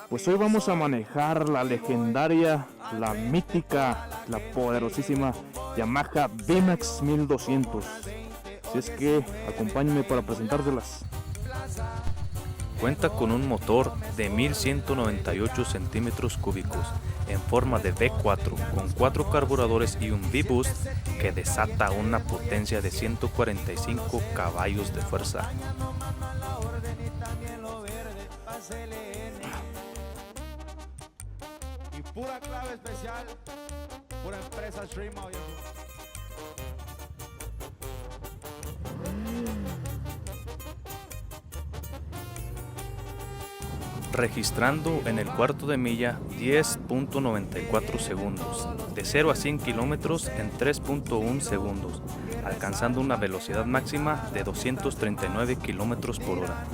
Pues hoy vamos a manejar la legendaria, la mítica, la poderosísima Yamaha VMAX 1200. Así es que acompáñenme para presentárselas. Cuenta con un motor de 1198 centímetros cúbicos en forma de V4 con 4 carburadores y un V-Boost que desata una potencia de 145 caballos de fuerza. Y pura clave especial, pura empresa Stream Audio. Registrando en el cuarto de milla 10.94 segundos, de 0 a 100 kilómetros en 3.1 segundos, alcanzando una velocidad máxima de 239 kilómetros por hora.